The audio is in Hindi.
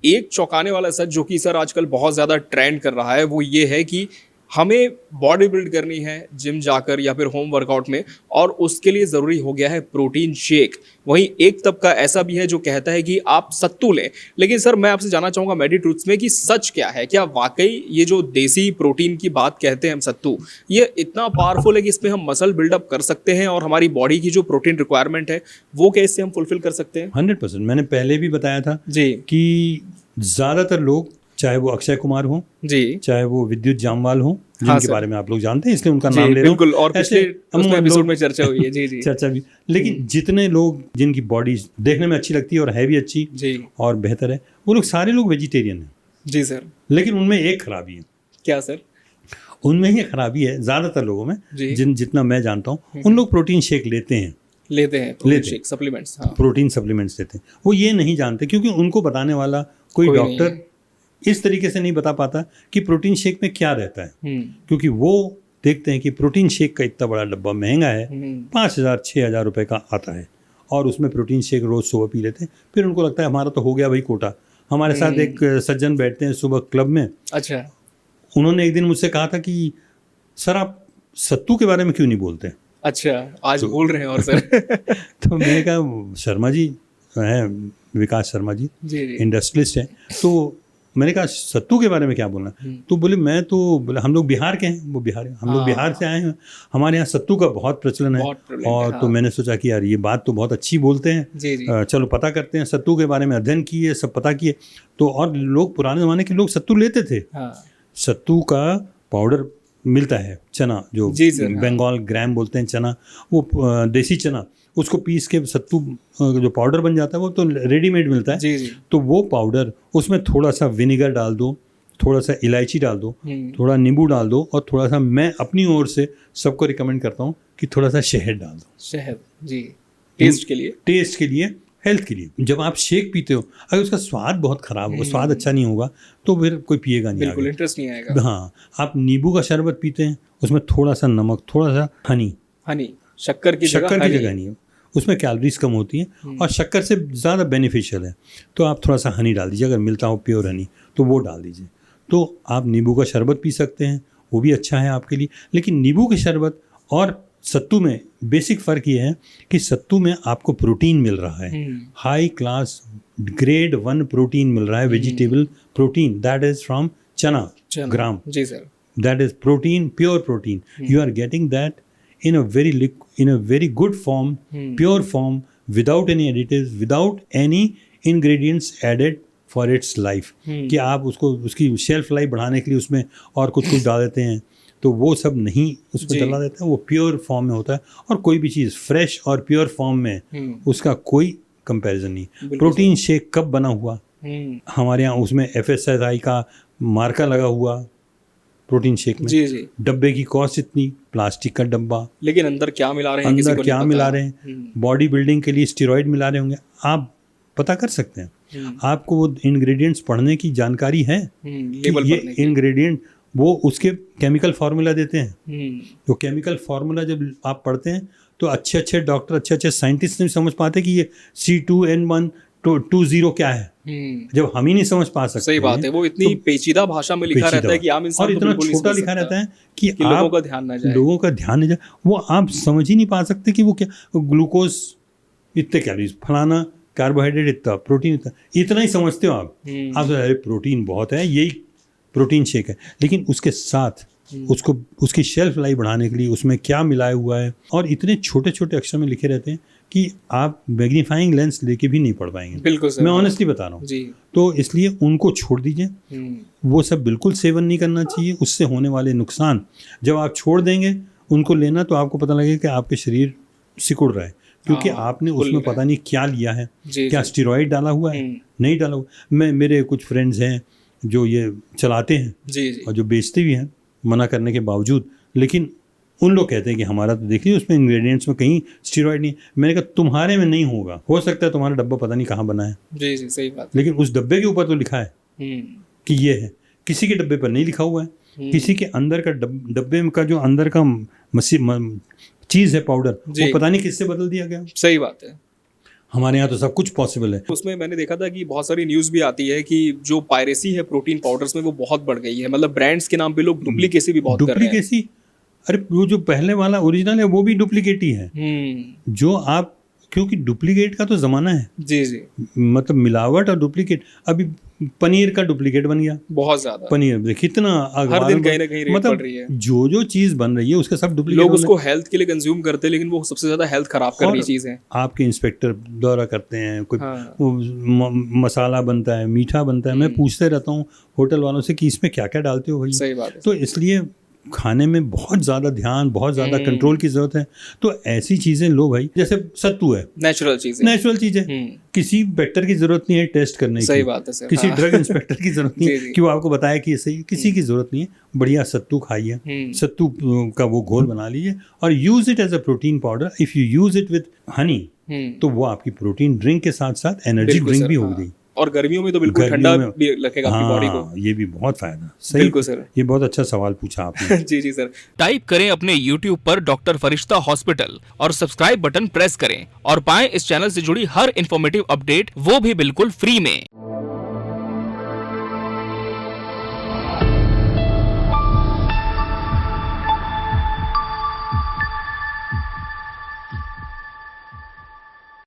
एक चौंकाने वाला सच जो कि सर आजकल बहुत ज़्यादा ट्रेंड कर रहा है वो ये है कि हमें बॉडी बिल्ड करनी है जिम जाकर या फिर होम वर्कआउट में, और उसके लिए ज़रूरी हो गया है प्रोटीन शेक। वहीं एक तबका ऐसा भी है जो कहता है कि आप सत्तू लें। लेकिन सर मैं आपसे जानना चाहूँगा मेडी ट्रूथ्स में कि सच क्या है? क्या वाकई ये जो देसी प्रोटीन की बात कहते हैं हम सत्तू, ये इतना पावरफुल है कि इसमें हम मसल बिल्डअप कर सकते हैं और हमारी बॉडी की जो प्रोटीन रिक्वायरमेंट है वो कैसे हम फुलफिल कर सकते हैं? 100%। मैंने पहले भी बताया था जी कि ज़्यादातर लोग, चाहे वो अक्षय कुमार हों, जी चाहे वो विद्युत जामवाल हों, हाँ जिनके सर। बारे में आप लोग जानते हैं इसलिए उनका जी नाम ले रहा हूँ। बिल्कुल, और ऐसे पिछले उसमें अमूमन एपिसोड लोग में चर्चा हुई है। जी जी चर्चा भी, लेकिन जितने लोग जिनकी बॉडी देखने में अच्छी लगती है और है भी अच्छी जी और बेहतर है, वो लोग सारे लोग वेजिटेरियन हैं। जी सर। लेकिन उनमें एक खराबी है, क्या सर? उनमें ही खराबी है ज़्यादातर लोगों में, जी जितना मैं जानता हूँ, उन लोग प्रोटीन शेक लेते हैं, लेते हैं प्रोटीन शेक सप्लीमेंट्स। हाँ प्रोटीन सप्लीमेंट्स लेते हैं। वो ये नहीं जानते, क्योंकि उनको बताने वाला कोई कोई नहीं डॉक्टर इस तरीके से नहीं बता पाता कि प्रोटीन शेक में क्या रहता है। क्योंकि वो देखते हैं कि प्रोटीन शेक का इतना बड़ा डब्बा महंगा है, 5,000-6,000 रुपये का आता है, और उसमें प्रोटीन शेक रोज़ सुबह पी लेते हैं। फिर उनको लगता है हमारा तो हो गया भाई कोटा। हमारे साथ एक सज्जन बैठते हैं सुबह क्लब में। अच्छा। उन्होंने एक दिन मुझसे कहा था कि सर आप सत्तू के बारे में क्यों नहीं बोलते? अच्छा, आज बोल रहे हैं और सर तो मैंने कहा शर्मा जी हैं, विकास शर्मा जी, जी जी इंडस्ट्रियलिस्ट हैं, तो मैंने कहा सत्तू के बारे में क्या बोलना? तो बोले मैं तो बोले हम लोग बिहार के हैं, वो बिहार, हम लोग बिहार से आए हैं, हमारे यहाँ सत्तू का बहुत प्रचलन है। और तो मैंने सोचा कि यार ये बात तो बहुत अच्छी बोलते हैं, जी जी चलो पता करते हैं। सत्तू के बारे में अध्ययन किए, सब पता किए। तो और लोग पुराने ज़माने के लोग सत्तू लेते थे। सत्तू का पाउडर मिलता है, चना जो बंगाल ग्राम बोलते हैं चना, वो देसी चना, उसको पीस के सत्तू जो पाउडर बन जाता है वो तो रेडीमेड मिलता है। जी जी। तो वो पाउडर, उसमें थोड़ा सा विनेगर डाल दो, थोड़ा सा इलायची डाल दो, थोड़ा नींबू डाल दो, और थोड़ा सा मैं अपनी ओर से सबको रिकमेंड करता हूँ कि थोड़ा सा शहद डाल दो। शहद जी, टेस्ट के लिए, टेस्ट के लिए, हेल्थ के लिए। जब आप शेक पीते हो, अगर उसका स्वाद बहुत ख़राब होगा, स्वाद अच्छा नहीं होगा, तो फिर कोई पिएगा नहीं, बिल्कुल इंटरेस्ट नहीं आएगा। हाँ, आप नींबू का शरबत पीते हैं, उसमें थोड़ा सा नमक, थोड़ा सा हनी, शक्कर की जगह नहीं है, उसमें कैलोरीज कम होती हैं और शक्कर से ज़्यादा बेनिफिशियल है। तो आप थोड़ा सा हनी डाल दीजिए, अगर मिलता हो प्योर हनी तो वो डाल दीजिए। तो आप नींबू का शरबत पी सकते हैं, वो भी अच्छा है आपके लिए। लेकिन नींबू के शरबत और सत्तू में बेसिक फ़र्क ये है कि सत्तू में आपको प्रोटीन मिल रहा है, हाई क्लास ग्रेड 1 प्रोटीन मिल रहा है, vegetable protein, that is from chana gram. जी sir. That is protein, pure protein. You are getting that in a very good form, pure form, without any additives, without any ingredients added for its life। कि आप उसको उसकी शेल्फ लाइफ बढ़ाने के लिए उसमें और कुछ डाल देते हैं, तो वो सब नहीं उसमें डला देता है। वो प्योर फॉर्म में होता है, और कोई भी चीज़ फ्रेश और प्योर फॉर्म में उसका कोई कंपैरिजन नहीं। प्रोटीन शेक कब बना हुआ? हमारे यहाँ उसमें FSSAI का मार्का लगा हुआ प्रोटीन शेक में। जी जी। डब्बे की कॉस्ट इतनी, प्लास्टिक का डब्बा, लेकिन अंदर क्या मिला रहे हैं, अंदर क्या मिला रहे हैं, बॉडी बिल्डिंग के लिए स्टेरॉइड मिला रहे होंगे, आप पता कर सकते हैं। आपको वो इंग्रेडिएंट्स पढ़ने की जानकारी है कि ये इंग्रेडिएंट, वो उसके केमिकल फार्मूला देते हैं। तो केमिकल फार्मूला जब आप पढ़ते हैं तो अच्छे अच्छे डॉक्टर, अच्छे अच्छे साइंटिस्ट नहीं समझ पाते कि ये C2N120 क्या है, जब हम ही नहीं समझ पा सकते। सही बात है, वो इतनी पेचीदा भाषा में लिखा रहता है कि आम इंसान और इतना छोटा लिखा रहता है कि लोगों का ध्यान ना जाए, लोगों का ध्यान नहीं जाए, वो आप समझ ही नहीं पा सकते कि वो क्या, ग्लूकोज इतने कैलोरीज, फलाना कार्बोहाइड्रेट इतना, प्रोटीन इतना ही समझते हो आप। अरे प्रोटीन बहुत है, यही प्रोटीन शेक है। लेकिन उसके साथ उसको, उसकी शेल्फ लाइफ बढ़ाने के लिए उसमें क्या मिलाया हुआ है, और इतने छोटे छोटे अक्षर में लिखे रहते हैं कि आप मैग्नीफाइंग लेंस लेके भी नहीं पढ़ पाएंगे। बिल्कुल सर, मैं ऑनेस्टली बता रहा हूँ जी। तो इसलिए उनको छोड़ दीजिए, वो सब बिल्कुल सेवन नहीं करना चाहिए। उससे होने वाले नुकसान जब आप छोड़ देंगे उनको लेना, तो आपको पता लगेगा कि आपके शरीर सिकुड़ रहा है, क्योंकि आपने उसमें पता नहीं क्या लिया है, क्या स्टेरॉइड डाला हुआ है, नहीं डाला हुआ। मेरे कुछ फ्रेंड्स हैं जो ये चलाते हैं और जो बेचते भी हैं मना करने के बावजूद, लेकिन उन लोग कहते हैं कि हमारा तो देखिए उसमें इंग्रेडिएंट्स में कहीं स्टेरॉइड नहीं। मैंने कहा तुम्हारे में नहीं होगा, हो सकता है तुम्हारा डब्बा पता नहीं कहाँ बना है, जी जी सही बात, लेकिन उस डब्बे के ऊपर तो लिखा है कि ये है। किसी के डब्बे पर नहीं लिखा हुआ है, किसी के अंदर का डब्बे का जो अंदर का चीज़ है पाउडर, वो पता नहीं किससे बदल दिया गया। सही बात है। हमारे यहाँ तो सब कुछ पॉसिबल है। उसमें मैंने देखा था कि बहुत सारी न्यूज़ भी आती है कि जो पायरेसी है प्रोटीन पाउडर्स में वो बहुत बढ़ गई है, मतलब ब्रांड्स के नाम पे लोग डुप्लीकेसी भी बहुत कर रहे हैं। डुप्लीकेसी, अरे वो जो पहले वाला ओरिजिनल है वो भी डुप्लीकेट ही है। जो आप, क्योंकि डुप्लीकेट का तो जमाना है, जी जी, मतलब मिलावट और डुप्लीकेट। अभी पनीर का डुप्लीकेट बन गया, बहुत ज्यादा। पनीर देखिए कितना हर दिन कहीं ना कहीं रेट बढ़ मतलब रही है। जो जो चीज बन रही है उसके सब डुप्लीकेट। लोग उसको हेल्थ के लिए कंज्यूम करते हैं, लेकिन वो सबसे ज्यादा हेल्थ खराब कर रही चीज है। आपके इंस्पेक्टर दौरा करते हैं, कोई हाँ। वो मसाला बनता है, मीठा बनता है, मैं पूछते रहता हूँ होटल वालों से कि इसमें क्या क्या डालते हो भाई। सही बात है। तो इसलिए खाने में बहुत ज़्यादा ध्यान, बहुत ज़्यादा कंट्रोल की ज़रूरत है। तो ऐसी चीज़ें लो भाई, जैसे सत्तू है, नेचुरल चीज है। नेचुरल चीज़ है, किसी डॉक्टर की ज़रूरत नहीं है टेस्ट करने की। सही बात है सर। किसी हाँ। ड्रग इंस्पेक्टर की ज़रूरत नहीं जी, है जी। कि वो आपको बताए कि ये सही, किसी की ज़रूरत नहीं है। बढ़िया सत्तू खाइए, सत्तू का वो घोल बना लीजिए और use it as a protein powder. If you use it with honey तो वो आपकी प्रोटीन ड्रिंक के साथ साथ एनर्जी बिल्कुल ड्रिंक सर, भी हाँ। होगी। और गर्मियों में तो बिल्कुल ठंडा गर्मियों में भी रखेगा आपकी बॉडी को। हाँ, ये भी बहुत फायदा। सही, बिल्कुल सर। ये बहुत अच्छा सवाल पूछा आपने। जी जी सर। टाइप करें अपने YouTube पर डॉक्टर फरिश्ता हॉस्पिटल और सब्सक्राइब बटन प्रेस करें और पाएं इस चैनल से जुड़ी हर इंफॉर्मेटिव अपडेट, वो भी बिल्कुल फ्री में।